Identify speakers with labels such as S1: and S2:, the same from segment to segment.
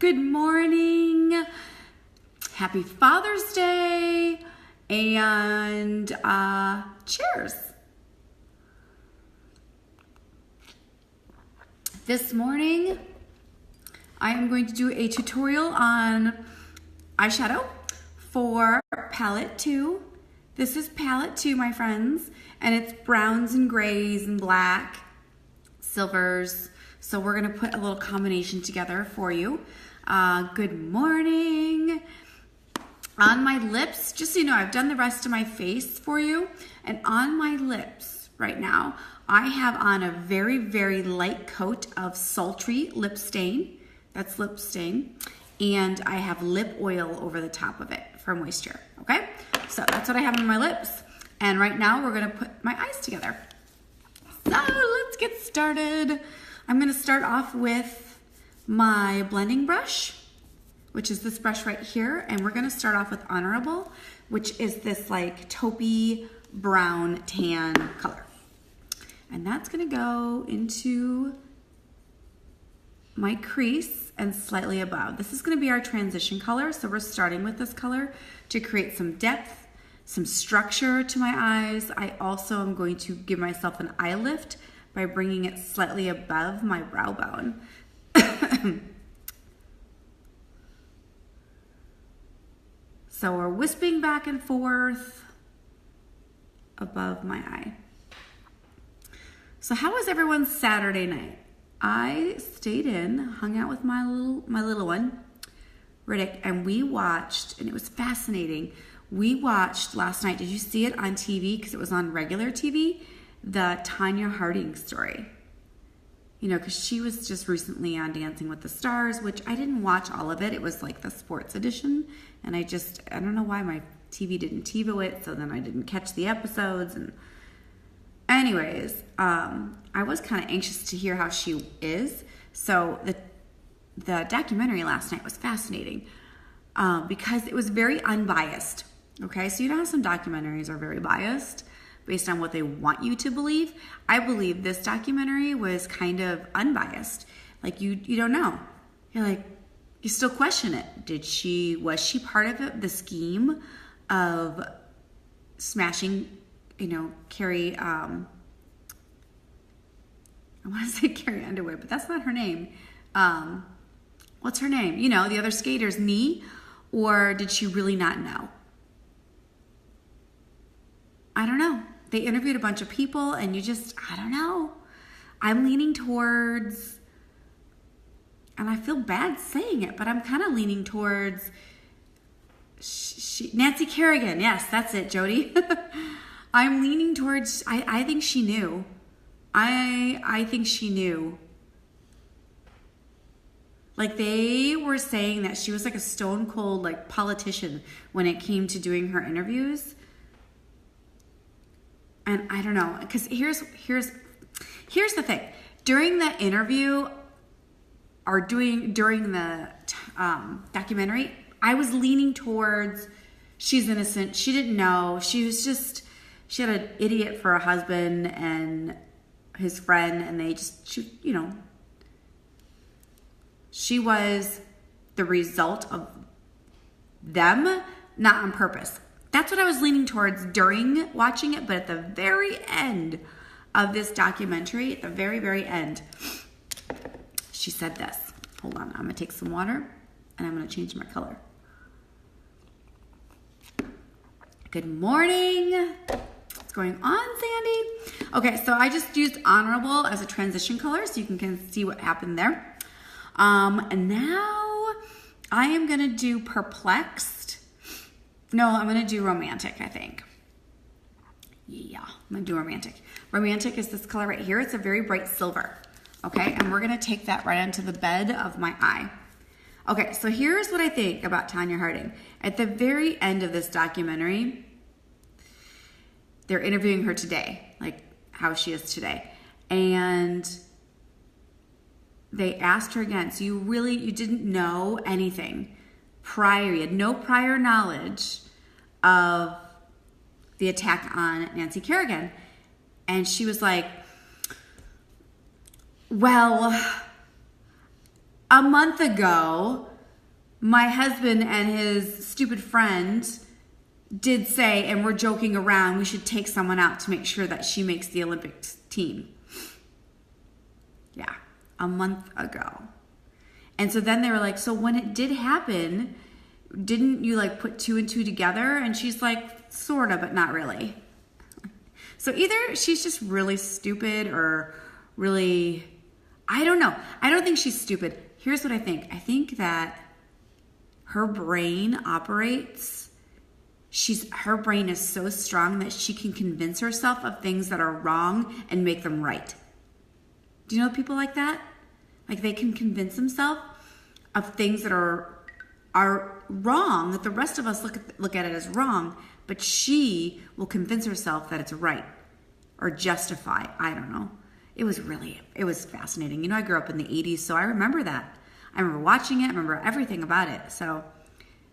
S1: Good morning. Happy Father's Day. And cheers. This morning, I am going to do a tutorial on eyeshadow for palette 2. This is palette 2, my friends, and it's browns and grays and black, silvers. So we're gonna put a little combination together for you. Good morning. On my lips, just so you know, I've done the rest of my face for you, and on my lips right now, I have on a very, very light coat of sultry lip stain. That's lip stain. And I have lip oil over the top of it for moisture, okay? So that's what I have on my lips. And right now we're gonna put my eyes together. So let's get started. I'm gonna start off with my blending brush, which is this brush right here. And we're gonna start off with Honorable, which is this like taupey brown tan color. And that's gonna go into my crease and slightly above. This is gonna be our transition color. So we're starting with this color to create some depth, some structure to my eyes. I also am going to give myself an eye lift by bringing it slightly above my brow bone. So we're wisping back and forth above my eye. So how was everyone's Saturday night? I stayed in, hung out with my little one, Riddick, and we watched, and it was fascinating. We watched last night, did you see it on TV? Because it was on regular TV, the Tanya Harding story. You know, because she was just recently on Dancing with the Stars, which I didn't watch all of it. It was like the sports edition. And I don't know why my TV didn't TiVo it, so then I didn't catch the episodes. And anyways, I was kind of anxious to hear how she is. So the documentary last night was fascinating because it was very unbiased. Okay, so you know how some documentaries are very biased based on what they want you to believe? I believe this documentary was kind of unbiased. Like you don't know. You're like, you still question it. Was she part of it, the scheme of smashing, Carrie, I want to say Carrie Underwood, but that's not her name. What's her name? You know, the other skater's knee, or did she really not know? I don't know. They interviewed a bunch of people and I don't know. I'm leaning towards, and I feel bad saying it, but I'm kind of leaning towards Nancy Kerrigan. Yes, that's it, Jody. I'm leaning towards, I think she knew. I think she knew. Like they were saying that she was like a stone cold like politician when it came to doing her interviews. And I don't know, because here's the thing. During the interview or during the documentary, I was leaning towards she's innocent. She didn't know. She had an idiot for a husband and his friend, and she was the result of them, not on purpose. That's what I was leaning towards during watching it, but at the very end of this documentary, at the very, very end, she said this. Hold on, I'm gonna take some water and I'm gonna change my color. Good morning. What's going on, Sandy? Okay, so I just used Honorable as a transition color so you can kind of see what happened there. And now I am gonna do Perplexed. No, I'm gonna do Romantic, I think. Yeah, I'm gonna do Romantic. Romantic is this color right here. It's a very bright silver, okay? And we're gonna take that right onto the bed of my eye. Okay, so here's what I think about Tanya Harding. At the very end of this documentary, they're interviewing her today, like how she is today. And they asked her again, so you didn't know anything prior, you had no prior knowledge of the attack on Nancy Kerrigan. And she was like, well, a month ago, my husband and his stupid friend did say, and we're joking around, we should take someone out to make sure that she makes the Olympic team. Yeah, a month ago. And so then they were like, so when it did happen, didn't you like put 2 and 2 together? And she's like, sort of, but not really. So either she's just really stupid or really, I don't know. I don't think she's stupid. Here's what I think. I think that her brain operates, her brain is so strong that she can convince herself of things that are wrong and make them right. Do you know people like that? Like they can convince themselves of things that are wrong, that the rest of us look at it as wrong, but she will convince herself that it's right or justify. I don't know. It was fascinating. You know, I grew up in the 80s, so I remember that. I remember watching it. I remember everything about it. So,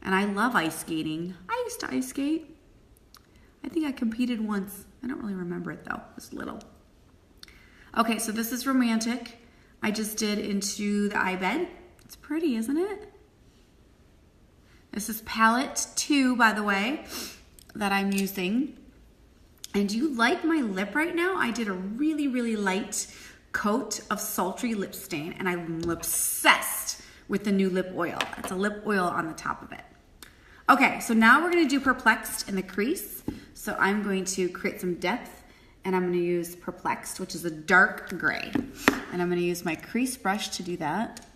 S1: and I love ice skating. I used to ice skate. I think I competed once. I don't really remember it though. I was little. Okay, so this is romantic. I just did into the eye bed. It's pretty, isn't it? This is palette 2, by the way, that I'm using. And do you like my lip right now? I did a really, really light coat of sultry lip stain, and I'm obsessed with the new lip oil. It's a lip oil on the top of it. Okay, so now we're gonna do Perplexed in the crease. So I'm going to create some depth, and I'm gonna use Perplexed, which is a dark gray. And I'm gonna use my crease brush to do that.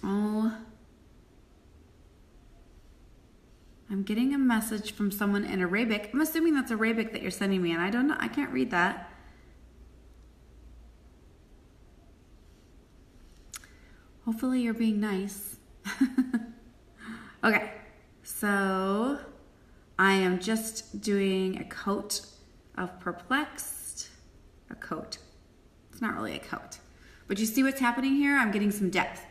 S1: Oh, I'm getting a message from someone in Arabic. I'm assuming that's Arabic that you're sending me, and I don't know, I can't read that. Hopefully you're being nice. Okay, so I am just doing a coat of Perplexed. A coat. It's not really a coat. But you see what's happening here? I'm getting some depth.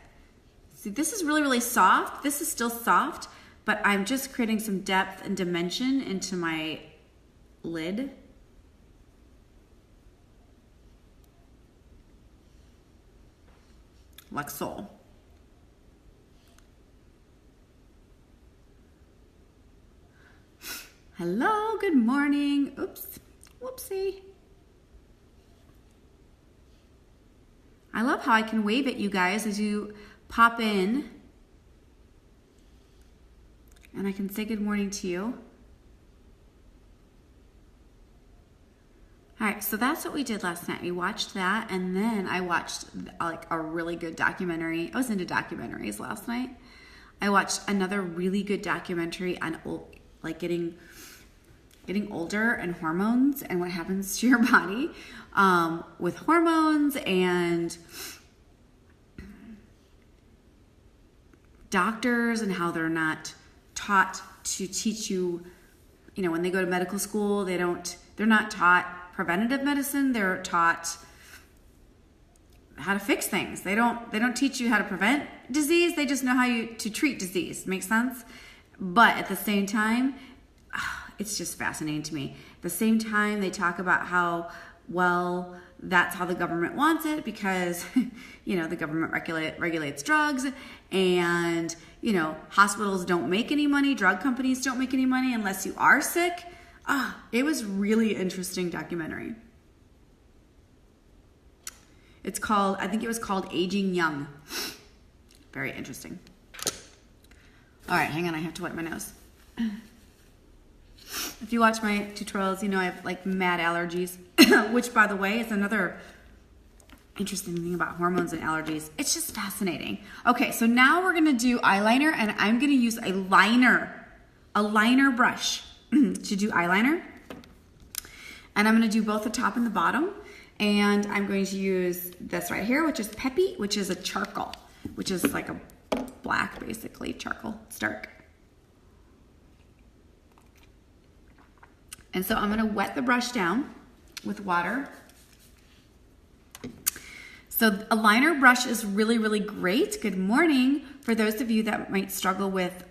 S1: See, this is really, really soft. This is still soft, but I'm just creating some depth and dimension into my lid. Like so. Hello, good morning. Oops, whoopsie. I love how I can wave at you guys as you pop in, and I can say good morning to you. All right, so that's what we did last night. We watched that, and then I watched like a really good documentary. I was into documentaries last night. I watched another really good documentary on like getting older and hormones and what happens to your body with hormones and doctors and how they're not taught to teach you, you know, when they go to medical school, they're not taught preventative medicine, they're taught how to fix things. They don't teach you how to prevent disease, they just know how to treat disease. Makes sense? But at the same time, it's just fascinating to me. At the same time, they talk about how, well, that's how the government wants it because, you know, the government regulates drugs and, you know, hospitals don't make any money, drug companies don't make any money unless you are sick. It was really interesting documentary. It's called, I think it was called Aging Young. Very interesting. All right, hang on, I have to wipe my nose. If you watch my tutorials, you know I have like mad allergies, which by the way is another interesting thing about hormones and allergies. It's just fascinating. Okay, so now we're gonna do eyeliner, and I'm gonna use a liner brush to do eyeliner. And I'm gonna do both the top and the bottom. And I'm going to use this right here, which is Peppy, which is a charcoal, which is like a black, basically, charcoal. It's dark. And so I'm gonna wet the brush down with water. So a liner brush is really, really great. Good morning. For those of you that might struggle with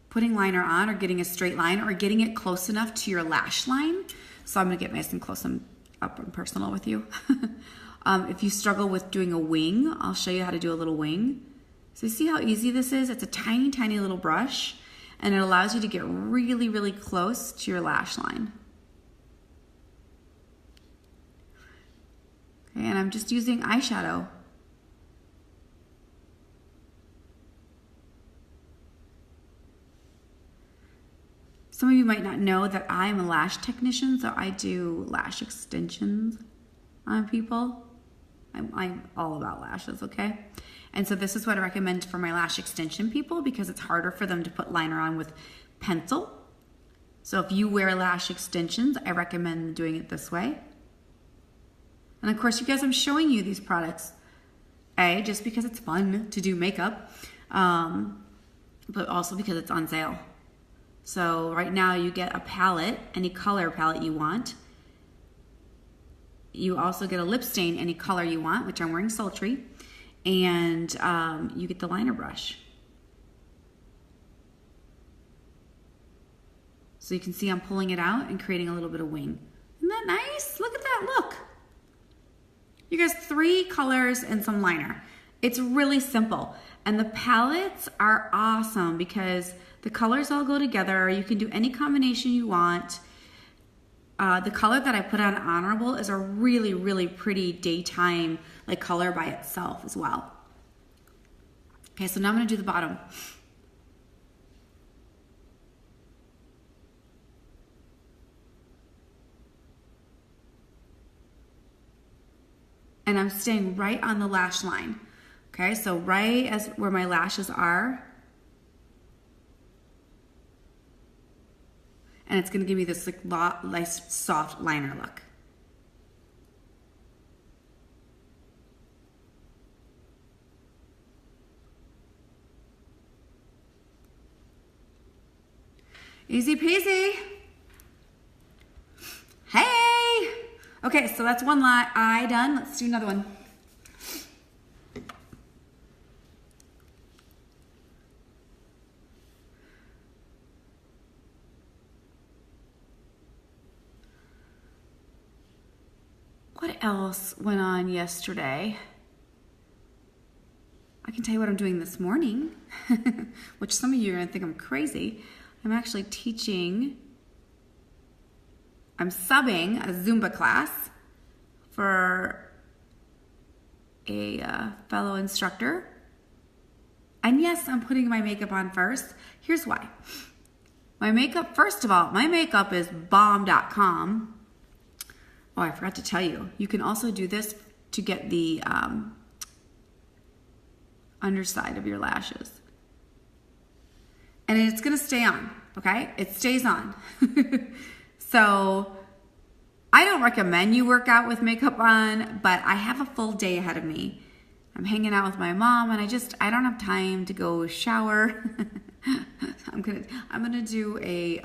S1: putting liner on or getting a straight line or getting it close enough to your lash line. So I'm gonna get nice and close. I'm up and personal with you. If you struggle with doing a wing, I'll show you how to do a little wing. So you see how easy this is? It's a tiny, tiny little brush, and it allows you to get really, really close to your lash line. Okay, and I'm just using eyeshadow. Some of you might not know that I'm a lash technician, so I do lash extensions on people. I'm all about lashes, okay? And so this is what I recommend for my lash extension people because it's harder for them to put liner on with pencil. So if you wear lash extensions, I recommend doing it this way. And of course, you guys, I'm showing you these products, just because it's fun to do makeup, but also because it's on sale. So right now you get a palette, any color palette you want. You also get a lip stain, any color you want, which I'm wearing Sultry. And you get the liner brush. So you can see I'm pulling it out and creating a little bit of wing. Isn't that nice? Look at that, look. You guys, 3 colors and some liner. It's really simple. And the palettes are awesome because the colors all go together. You can do any combination you want. The color that I put on Honorable is a really, really pretty daytime color by itself as well. Okay, so now I'm gonna do the bottom. And I'm staying right on the lash line. Okay, so right as where my lashes are. And it's gonna give me this nice soft liner look. Easy peasy. Hey! Okay, so that's one eye done. Let's do another one. What else went on yesterday? I can tell you what I'm doing this morning, which some of you are gonna think I'm crazy. I'm actually teaching, I'm subbing a Zumba class for a fellow instructor. And yes, I'm putting my makeup on first. Here's why. My makeup, first of all, my makeup is bomb.com. Oh, I forgot to tell you. You can also do this to get the underside of your lashes. And it's gonna stay on, okay? It stays on. So I don't recommend you work out with makeup on, but I have a full day ahead of me. I'm hanging out with my mom and I don't have time to go shower. I'm gonna do a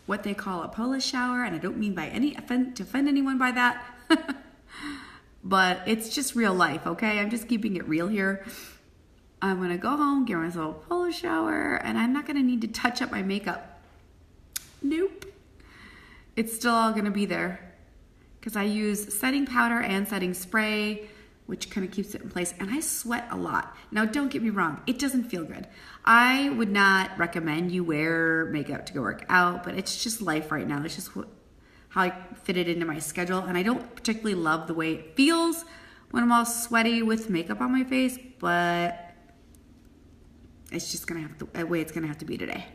S1: what they call a Polish shower, and I don't mean by to offend anyone by that. But it's just real life, okay? I'm just keeping it real here. I'm gonna go home, give myself a Polish shower, and I'm not gonna need to touch up my makeup. Nope. It's still all gonna be there because I use setting powder and setting spray, which kind of keeps it in place, and I sweat a lot. Now, don't get me wrong, it doesn't feel good. I would not recommend you wear makeup to go work out, but it's just life right now. It's just how I fit it into my schedule, and I don't particularly love the way it feels when I'm all sweaty with makeup on my face, but it's just gonna have to, the way it's gonna have to be today.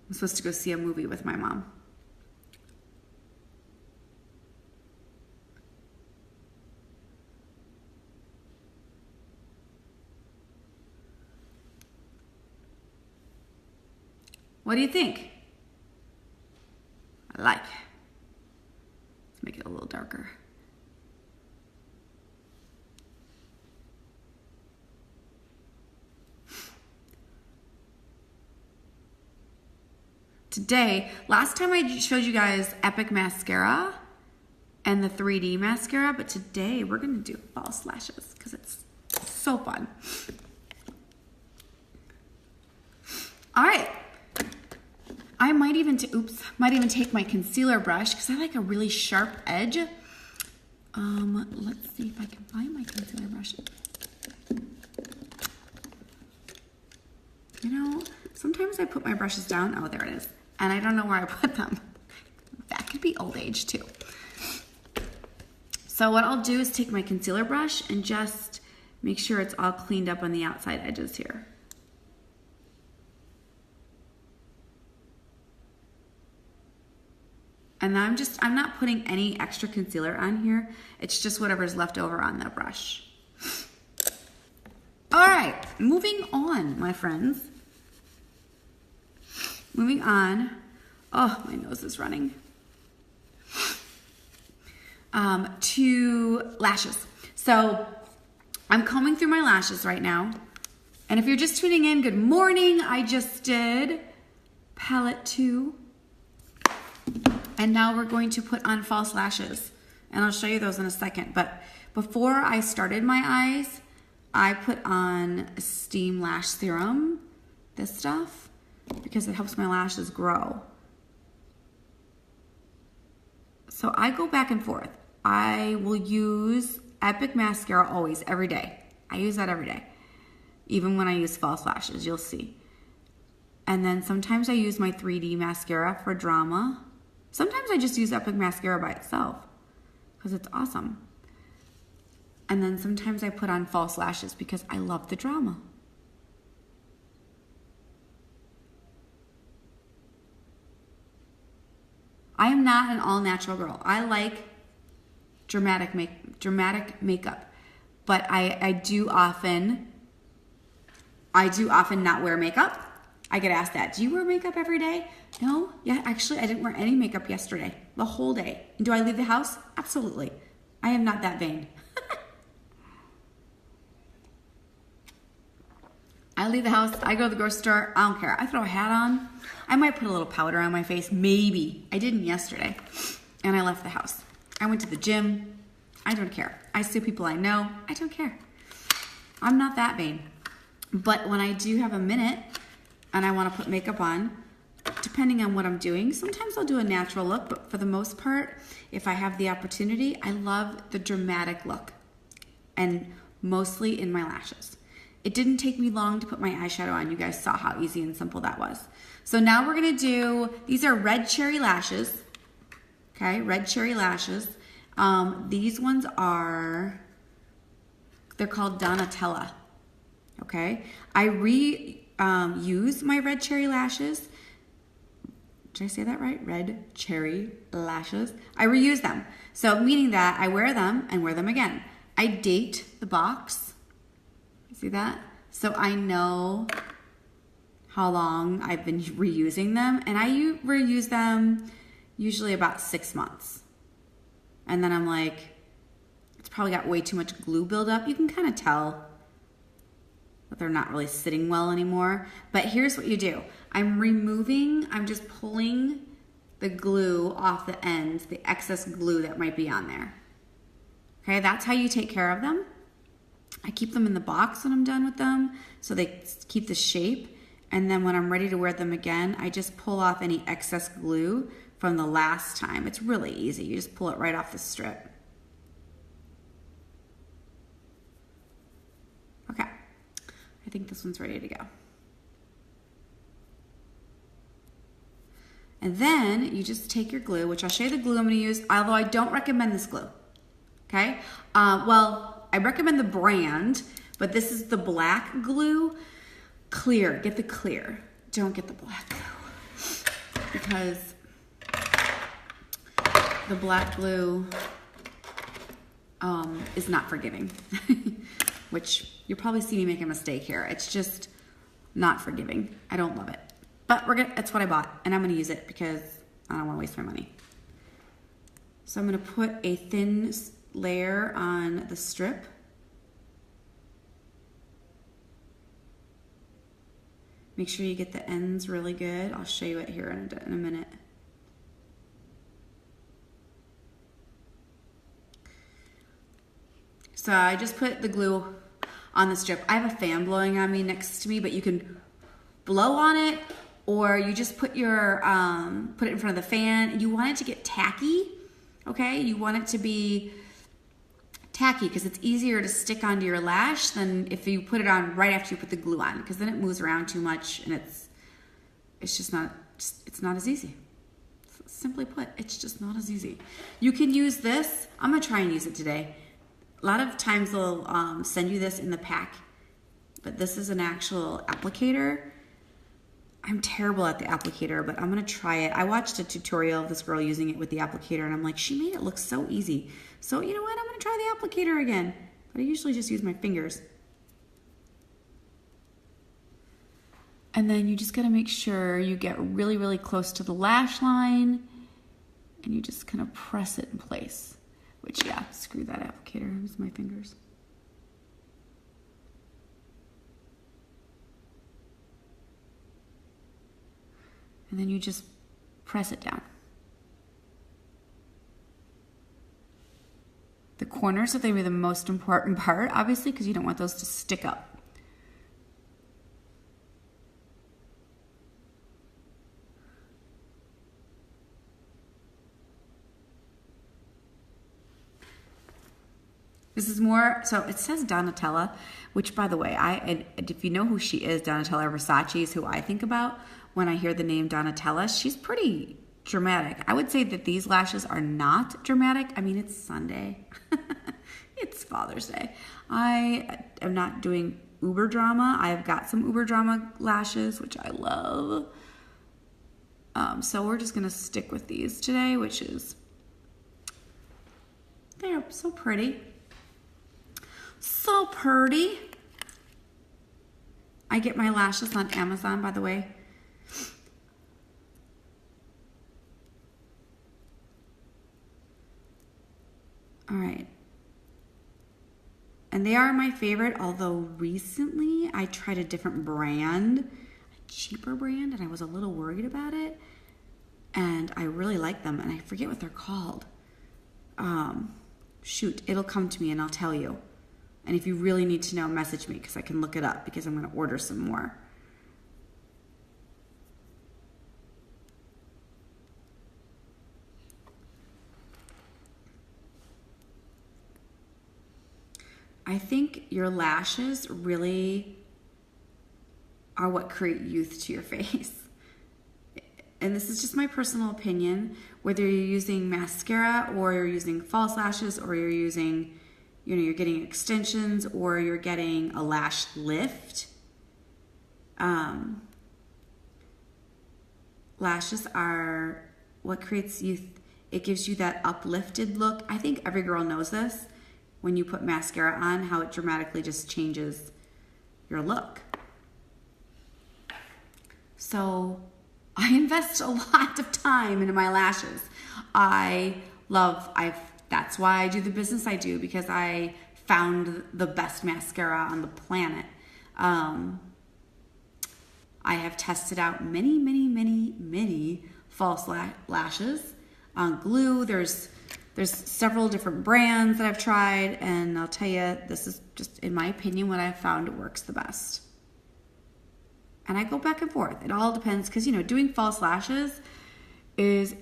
S1: I'm supposed to go see a movie with my mom. What do you think? I like. Let's make it a little darker. Today, last time I showed you guys Epic Mascara and the 3D mascara, but today we're gonna do false lashes because it's so fun. All right, I might even take my concealer brush because I like a really sharp edge. Let's see if I can find my concealer brush. You know, sometimes I put my brushes down. Oh, there it is. And I don't know where I put them. That could be old age too. So what I'll do is take my concealer brush and just make sure it's all cleaned up on the outside edges here. And I'm not putting any extra concealer on here. It's just whatever's left over on the brush. All right, moving on, my friends. Moving on. Oh, my nose is running. To lashes. So I'm combing through my lashes right now. And if you're just tuning in, good morning. I just did palette 2. And now we're going to put on false lashes. And I'll show you those in a second. But before I started my eyes, I put on Steam Lash Serum, this stuff, because it helps my lashes grow. So I go back and forth. I will use Epic Mascara always, every day. I use that every day. Even when I use false lashes, you'll see. And then sometimes I use my 3D mascara for drama. Sometimes I just use Epic Mascara by itself because it's awesome. And then sometimes I put on false lashes because I love the drama. I am not an all-natural girl. I like dramatic makeup, but I do often not wear makeup. I get asked that. Do you wear makeup every day? No. Yeah, actually, I didn't wear any makeup yesterday, the whole day. And do I leave the house? Absolutely. I am not that vain. I leave the house, I go to the grocery store, I don't care. I throw a hat on. I might put a little powder on my face, maybe. I didn't yesterday, and I left the house. I went to the gym. I don't care. I see people I know. I don't care. I'm not that vain. But when I do have a minute and I want to put makeup on, depending on what I'm doing, sometimes I'll do a natural look, but for the most part, if I have the opportunity, I love the dramatic look, and mostly in my lashes. It didn't take me long to put my eyeshadow on. You guys saw how easy and simple that was. So now we're gonna do, these are red cherry lashes. Okay, red cherry lashes. These ones are, they're called Donatella. Okay, I reuse my red cherry lashes. Did I say that right? Red cherry lashes. I reuse them. So meaning that I wear them and wear them again. I date the box. See that? So I know how long I've been reusing them, and I reuse them usually about 6 months. And then I'm like, it's probably got way too much glue buildup. You can kind of tell that they're not really sitting well anymore. But here's what you do. I'm just pulling the glue off the ends, the excess glue that might be on there. Okay, that's how you take care of them. I keep them in the box when I'm done with them so they keep the shape. And then when I'm ready to wear them again, I just pull off any excess glue from the last time. It's really easy. You just pull it right off the strip. Okay, I think this one's ready to go. And then you just take your glue, which I'll show you the glue I'm gonna use, although I don't recommend this glue, okay? Well, I recommend the brand, but this is the black glue. Clear, get the clear. Don't get the black glue because the black glue is not forgiving, which you'll probably see me make a mistake here. It's just not forgiving. I don't love it, but that's what I bought, and I'm gonna use it because I don't wanna waste my money. So I'm gonna put a thin layer on the strip. Make sure you get the ends really good. I'll show you it here in a minute. So I just put the glue on the strip. I have a fan blowing on me next to me, but you can blow on it or you just put your put it in front of the fan. You want it to get tacky, okay? You want it to be tacky because it's easier to stick onto your lash than if you put it on right after you put the glue on, because then it moves around too much and it's just not as easy. Simply put, it's just not as easy. You can use this. I'm gonna try and use it today. A lot of times they'll send you this in the pack, but this is an actual applicator. I'm terrible at the applicator, but I'm gonna try it. I watched a tutorial of this girl using it with the applicator, and I'm like, she made it look so easy. So you know what, I'm gonna try the applicator again. But I usually just use my fingers. And then you just gotta make sure you get really, really close to the lash line, and you just kind of press it in place. Which, yeah, screw that applicator, use my fingers. And then you just press it down. The corners are going to be the most important part, obviously, because you don't want those to stick up. This is more, so it says Donatella, which, by the way, if you know who she is, Donatella Versace is who I think about when I hear the name Donatella. She's pretty dramatic. I would say that these lashes are not dramatic. I mean, it's Sunday. It's Father's Day. I am not doing uber drama. I've got some uber drama lashes, which I love. So we're just gonna stick with these today, which is, they're so pretty. So pretty. I get my lashes on Amazon, by the way. All right. And they are my favorite, although recently I tried a different brand, a cheaper brand, and I was a little worried about it. And I really like them, and I forget what they're called. Shoot, it'll come to me and I'll tell you. And if you really need to know, message me because I can look it up because I'm going to order some more. I think your lashes really are what create youth to your face. And this is just my personal opinion, whether you're using mascara or you're using false lashes or you're using, you know, you're getting extensions or you're getting a lash lift. Lashes are what creates youth. It gives you that uplifted look. I think every girl knows this. When you put mascara on, how it dramatically just changes your look. So I invest a lot of time into my lashes. That's why I do the business I do, because I found the best mascara on the planet. I have tested out many false lashes on glue. There's several different brands that I've tried, and I'll tell you, this is just, in my opinion, what I've found works the best. And I go back and forth. It all depends, because, you know, doing false lashes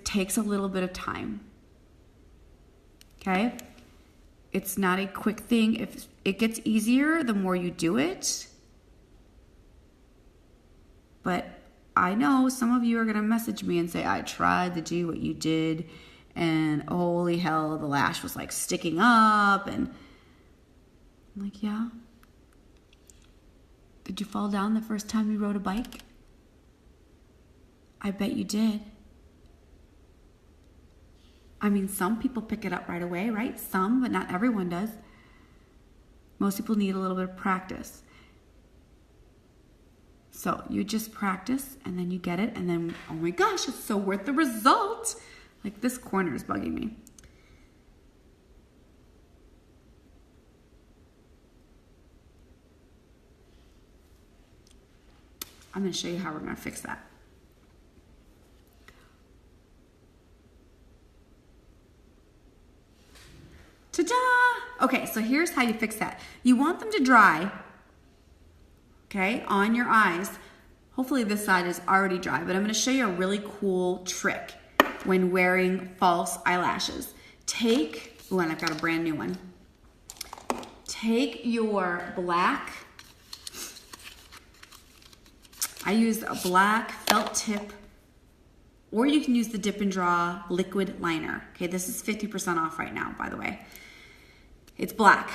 S1: takes a little bit of time. Okay? It's not a quick thing. If it gets easier the more you do it. But I know some of you are going to message me and say, I tried to do what you did, and holy hell, the lash was like sticking up. And I'm like, yeah. Did you fall down the first time you rode a bike? I bet you did. I mean, some people pick it up right away, right? Some, but not everyone does. Most people need a little bit of practice. So you just practice, and then you get it, and then, oh my gosh, it's so worth the result. Like, this corner is bugging me. I'm going to show you how we're going to fix that. Ta-da! Okay, so here's how you fix that. You want them to dry, okay, on your eyes. Hopefully this side is already dry, but I'm gonna show you a really cool trick when wearing false eyelashes. And I've got a brand new one. Take your black, I use a black felt tip, or you can use the Dip and Draw liquid liner. Okay, this is 50% off right now, by the way. It's black,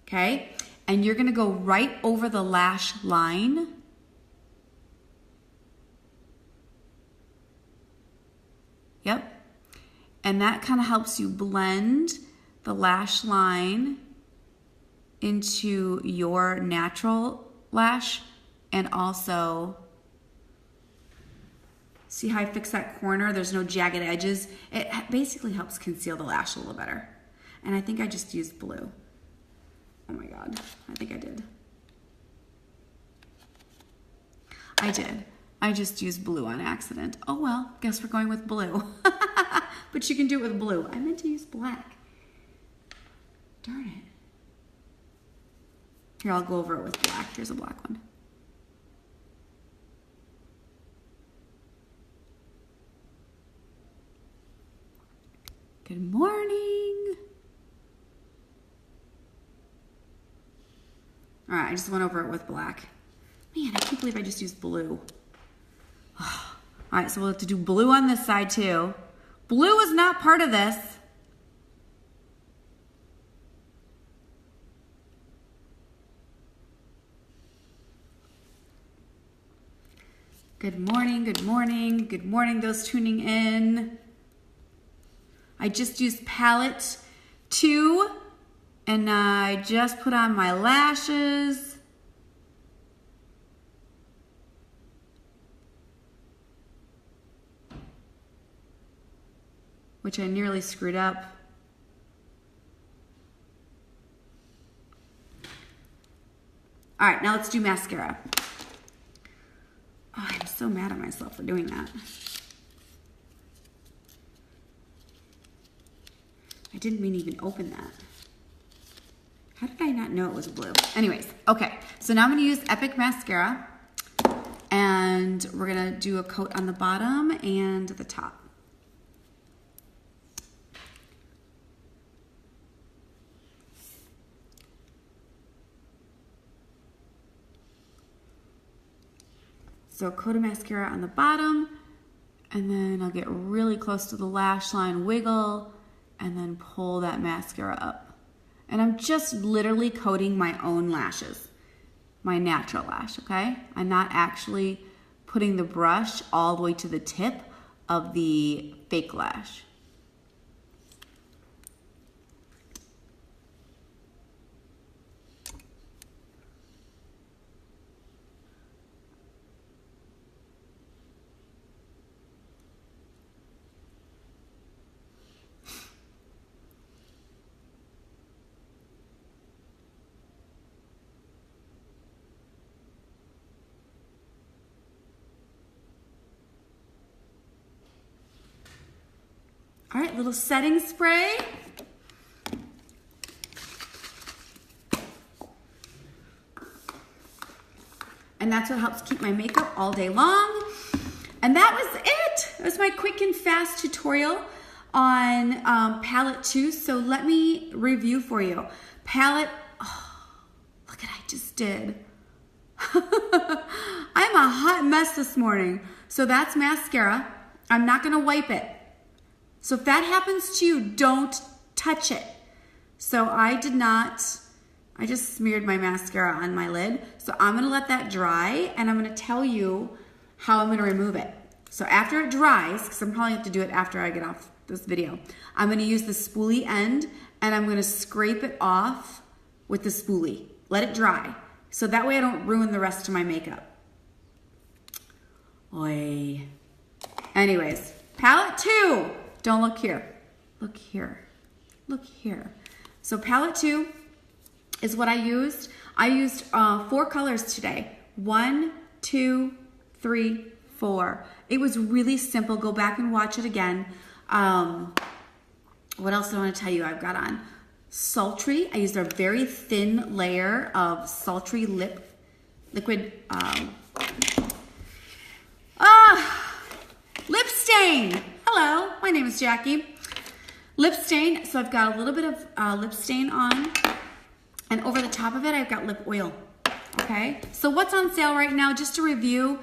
S1: okay? And you're gonna go right over the lash line. Yep. And that kind of helps you blend the lash line into your natural lash, and also see how I fix that corner? There's no jagged edges. It basically helps conceal the lash a little better. And I think I just used blue. Oh my God, I think I did. I did. I just used blue on accident. Oh well, guess we're going with blue. But you can do it with blue. I meant to use black. Darn it. Here, I'll go over it with black. Here's a black one. Good morning. All right, I just went over it with black. Man, I can't believe I just used blue. All right, so we'll have to do blue on this side too. Blue is not part of this. Good morning, good morning, good morning those tuning in. I just used palette 2 and I just put on my lashes. Which I nearly screwed up. All right, now let's do mascara. Oh, I'm so mad at myself for doing that. I didn't mean to even open that. How did I not know it was blue? Anyways, okay, so now I'm gonna use Epic Mascara, and we're gonna do a coat on the bottom and the top. So a coat of mascara on the bottom, and then I'll get really close to the lash line, wiggle, and then pull that mascara up. And I'm just literally coating my own lashes, my natural lash, okay? I'm not actually putting the brush all the way to the tip of the fake lash. All right, little setting spray. And that's what helps keep my makeup all day long. And that was it. That was my quick and fast tutorial on palette 2. So let me review for you. Palette, oh, look at what I just did. I'm a hot mess this morning. So that's mascara. I'm not gonna wipe it. So if that happens to you, don't touch it. So I did not, I just smeared my mascara on my lid. So I'm gonna let that dry, and I'm gonna tell you how I'm gonna remove it. So after it dries, because I'm probably gonna have to do it after I get off this video, I'm gonna use the spoolie end, and I'm gonna scrape it off with the spoolie. Let it dry. So that way I don't ruin the rest of my makeup. Oy. Anyways, palette 2. Don't look here. Look here. Look here. So palette 2 is what I used. I used 4 colors today. 1, 2, 3, 4. It was really simple. Go back and watch it again. What else do I want to tell you I've got on? Sultry. I used a very thin layer of sultry liquid name is Jackie. Lip stain, so I've got a little bit of lip stain on, and over the top of it, I've got lip oil. Okay, so what's on sale right now? Just to review,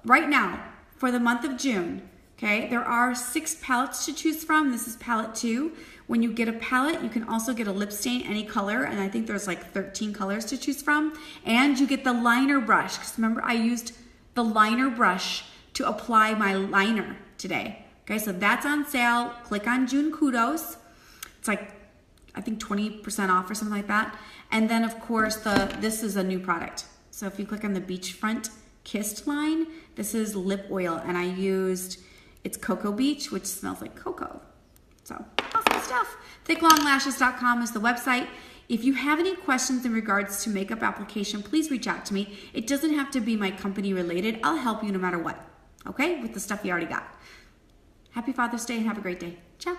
S1: right now, for the month of June, okay, there are 6 palettes to choose from. This is palette 2. When you get a palette, you can also get a lip stain, any color, and I think there's like 13 colors to choose from. And you get the liner brush, because remember I used the liner brush to apply my liner today. Okay, so that's on sale. Click on June Kudos. It's like, I think 20% off or something like that. And then of course, this is a new product. So if you click on the Beachfront Kissed line, this is lip oil, and I used, it's Cocoa Beach, which smells like cocoa. So awesome stuff. ThickLongLashes.com is the website. If you have any questions in regards to makeup application, please reach out to me. It doesn't have to be my company related. I'll help you no matter what, okay, with the stuff you already got. Happy Father's Day and have a great day. Ciao.